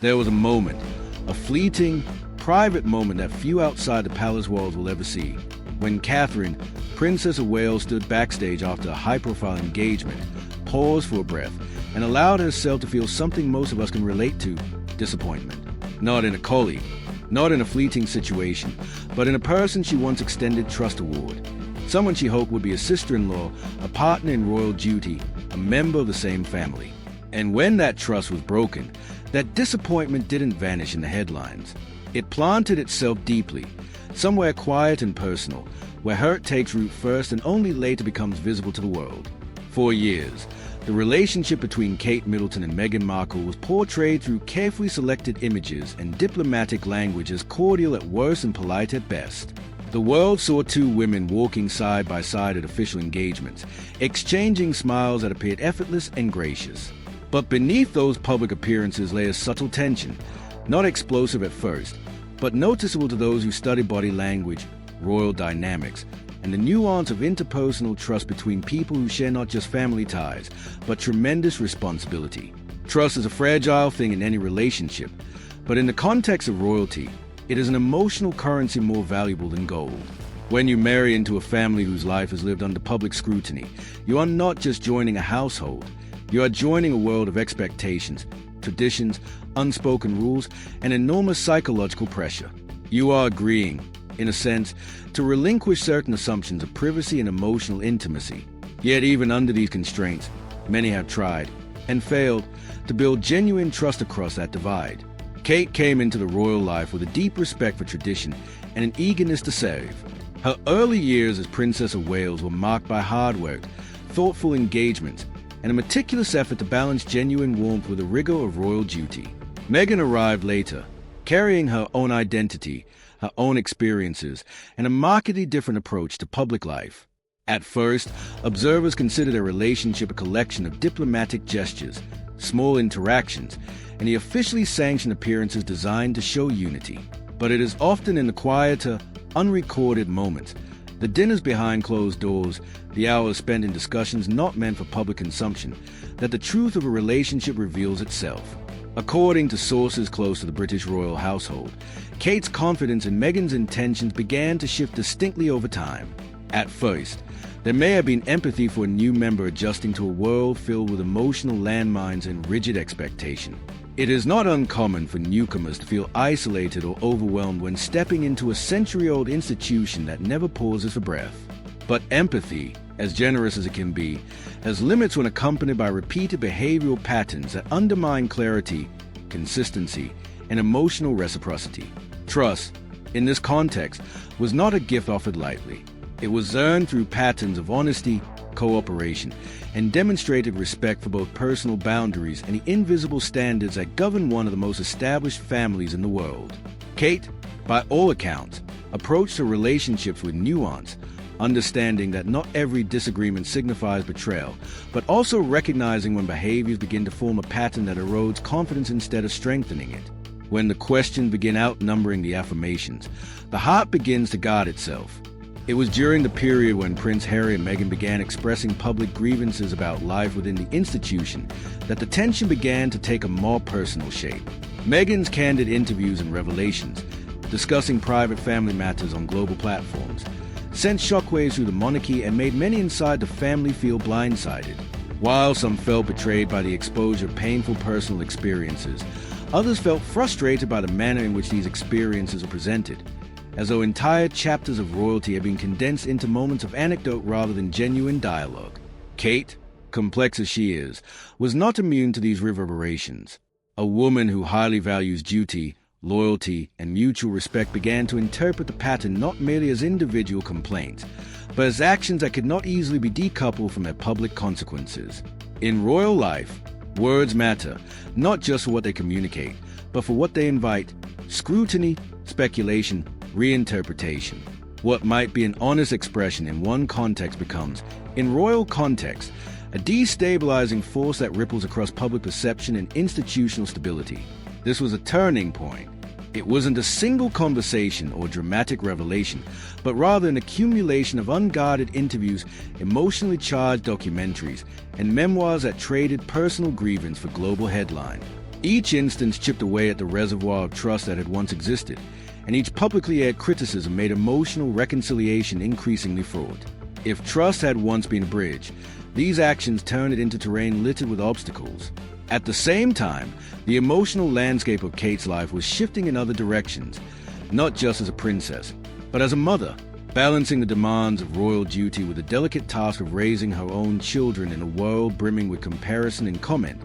There was a moment, a fleeting, private moment that few outside the palace walls will ever see, when Catherine, Princess of Wales, stood backstage after a high-profile engagement, paused for a breath, and allowed herself to feel something most of us can relate to: disappointment. Not in a colleague, not in a fleeting situation, but in a person she once extended trust toward. Someone she hoped would be a sister-in-law, a partner in royal duty, a member of the same family. And when that trust was broken, that disappointment didn't vanish in the headlines. It planted itself deeply, somewhere quiet and personal, where hurt takes root first and only later becomes visible to the world. For years, the relationship between Kate Middleton and Meghan Markle was portrayed through carefully selected images and diplomatic language as cordial at worst and polite at best. The world saw two women walking side by side at official engagements, exchanging smiles that appeared effortless and gracious. But beneath those public appearances lay a subtle tension, not explosive at first, but noticeable to those who study body language, royal dynamics, and the nuance of interpersonal trust between people who share not just family ties, but tremendous responsibility. Trust is a fragile thing in any relationship, but in the context of royalty, it is an emotional currency more valuable than gold. When you marry into a family whose life is lived under public scrutiny, you are not just joining a household, you are joining a world of expectations, traditions, unspoken rules, and enormous psychological pressure. You are agreeing, in a sense, to relinquish certain assumptions of privacy and emotional intimacy. Yet even under these constraints, many have tried, and failed, to build genuine trust across that divide. Kate came into the royal life with a deep respect for tradition and an eagerness to serve. Her early years as Princess of Wales were marked by hard work, thoughtful engagements, and a meticulous effort to balance genuine warmth with the rigor of royal duty. Meghan arrived later, carrying her own identity, her own experiences, and a markedly different approach to public life. At first, observers considered their relationship a collection of diplomatic gestures, small interactions, and the officially sanctioned appearances designed to show unity. But it is often in the quieter, unrecorded moments, the dinners behind closed doors, the hours spent in discussions not meant for public consumption, that the truth of a relationship reveals itself. According to sources close to the British royal household, Kate's confidence in Meghan's intentions began to shift distinctly over time. At first, there may have been empathy for a new member adjusting to a world filled with emotional landmines and rigid expectation. It is not uncommon for newcomers to feel isolated or overwhelmed when stepping into a century-old institution that never pauses for breath. But empathy, as generous as it can be, has limits when accompanied by repeated behavioral patterns that undermine clarity, consistency, and emotional reciprocity. Trust, in this context, was not a gift offered lightly. It was earned through patterns of honesty, cooperation, and demonstrated respect for both personal boundaries and the invisible standards that govern one of the most established families in the world. Kate, by all accounts, approached her relationships with nuance, understanding that not every disagreement signifies betrayal, but also recognizing when behaviors begin to form a pattern that erodes confidence instead of strengthening it. When the questions begin outnumbering the affirmations, the heart begins to guard itself. It was during the period when Prince Harry and Meghan began expressing public grievances about life within the institution that the tension began to take a more personal shape. Meghan's candid interviews and revelations, discussing private family matters on global platforms, sent shockwaves through the monarchy and made many inside the family feel blindsided. While some felt betrayed by the exposure of painful personal experiences, others felt frustrated by the manner in which these experiences were presented, as though entire chapters of royalty had been condensed into moments of anecdote rather than genuine dialogue. Kate, complex as she is, was not immune to these reverberations. A woman who highly values duty, loyalty, and mutual respect began to interpret the pattern not merely as individual complaints, but as actions that could not easily be decoupled from their public consequences. In royal life, words matter, not just for what they communicate, but for what they invite: scrutiny, speculation, reinterpretation. What might be an honest expression in one context becomes, in royal context, a destabilizing force that ripples across public perception and institutional stability. This was a turning point. It wasn't a single conversation or dramatic revelation, but rather an accumulation of unguarded interviews, emotionally charged documentaries, and memoirs that traded personal grievance for global headline. Each instance chipped away at the reservoir of trust that had once existed, and each publicly aired criticism made emotional reconciliation increasingly fraught. If trust had once been a bridge, these actions turned it into terrain littered with obstacles. At the same time, the emotional landscape of Kate's life was shifting in other directions, not just as a princess, but as a mother, balancing the demands of royal duty with the delicate task of raising her own children in a world brimming with comparison and comment.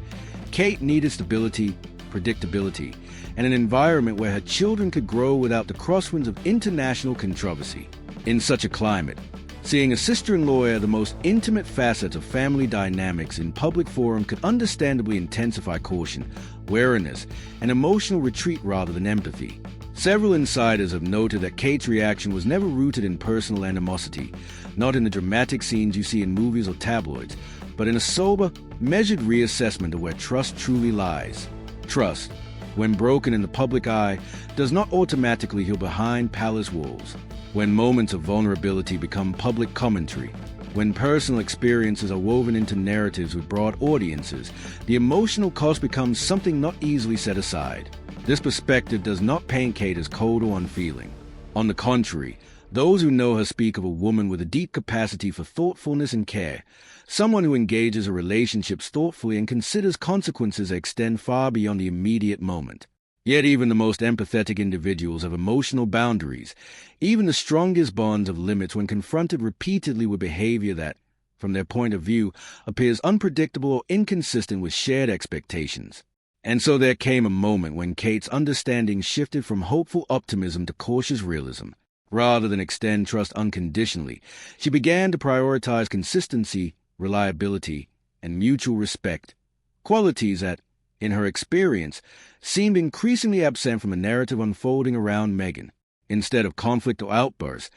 Kate needed stability, predictability, and an environment where her children could grow without the crosswinds of international controversy. In such a climate, seeing a sister-in-law air the most intimate facets of family dynamics in public forum could understandably intensify caution, wariness, and emotional retreat rather than empathy. Several insiders have noted that Kate's reaction was never rooted in personal animosity, not in the dramatic scenes you see in movies or tabloids, but in a sober, measured reassessment of where trust truly lies. Trust, when broken in the public eye, does not automatically heal behind palace walls. When moments of vulnerability become public commentary, when personal experiences are woven into narratives with broad audiences, the emotional cost becomes something not easily set aside. This perspective does not paint Kate as cold or unfeeling. On the contrary, those who know her speak of a woman with a deep capacity for thoughtfulness and care, someone who engages her relationships thoughtfully and considers consequences that extend far beyond the immediate moment. Yet even the most empathetic individuals have emotional boundaries. Even the strongest bonds have limits when confronted repeatedly with behavior that, from their point of view, appears unpredictable or inconsistent with shared expectations. And so there came a moment when Kate's understanding shifted from hopeful optimism to cautious realism. Rather than extend trust unconditionally, she began to prioritize consistency, reliability, and mutual respect, qualities that, in her experience, seemed increasingly absent from a narrative unfolding around Meghan. Instead of conflict or outbursts,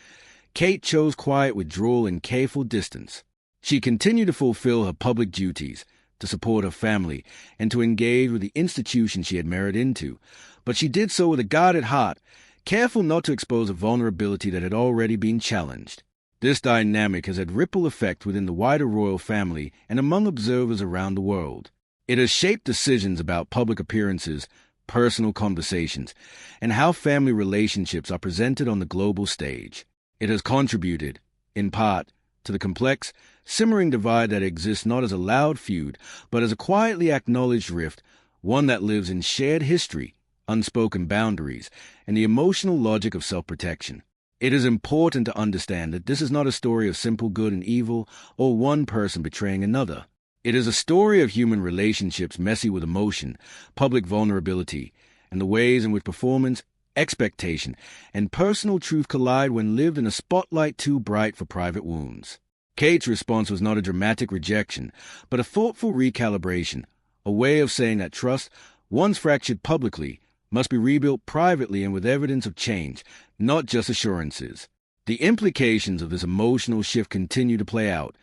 Kate chose quiet withdrawal and careful distance. She continued to fulfill her public duties, to support her family, and to engage with the institution she had married into, but she did so with a guarded heart, careful not to expose a vulnerability that had already been challenged. This dynamic has had ripple effect within the wider royal family and among observers around the world. It has shaped decisions about public appearances, personal conversations, and how family relationships are presented on the global stage. It has contributed, in part, to the complex, simmering divide that exists not as a loud feud, but as a quietly acknowledged rift, one that lives in shared history, unspoken boundaries, and the emotional logic of self-protection. It is important to understand that this is not a story of simple good and evil, or one person betraying another. It is a story of human relationships messy with emotion, public vulnerability, and the ways in which performance, expectation, and personal truth collide when lived in a spotlight too bright for private wounds. Kate's response was not a dramatic rejection, but a thoughtful recalibration, a way of saying that trust, once fractured publicly, must be rebuilt privately and with evidence of change, not just assurances. The implications of this emotional shift continue to play out,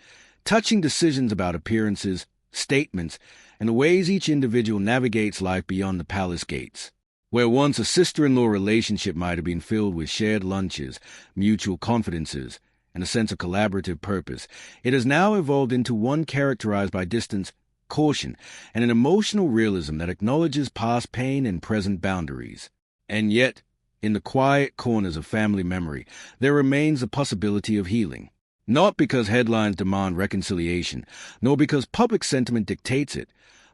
touching decisions about appearances, statements, and the ways each individual navigates life beyond the palace gates. Where once a sister-in-law relationship might have been filled with shared lunches, mutual confidences, and a sense of collaborative purpose, it has now evolved into one characterized by distance, caution, and an emotional realism that acknowledges past pain and present boundaries. And yet, in the quiet corners of family memory, there remains the possibility of healing. Not because headlines demand reconciliation, nor because public sentiment dictates it,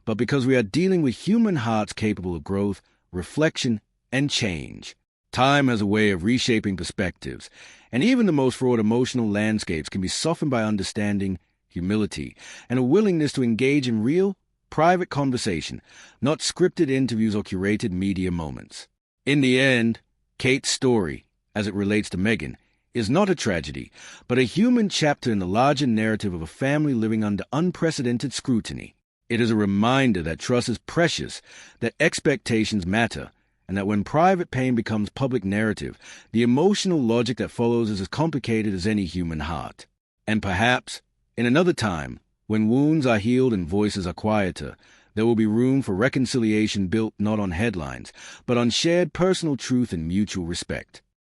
but because we are dealing with human hearts capable of growth, reflection, and change. Time has a way of reshaping perspectives, and even the most fraught emotional landscapes can be softened by understanding, humility, and a willingness to engage in real, private conversation, not scripted interviews or curated media moments. In the end, Kate's story, as it relates to Meghan, is not a tragedy, but a human chapter in the larger narrative of a family living under unprecedented scrutiny. It is a reminder that trust is precious, that expectations matter, and that when private pain becomes public narrative, the emotional logic that follows is as complicated as any human heart. And perhaps, in another time, when wounds are healed and voices are quieter, there will be room for reconciliation built not on headlines, but on shared personal truth and mutual respect.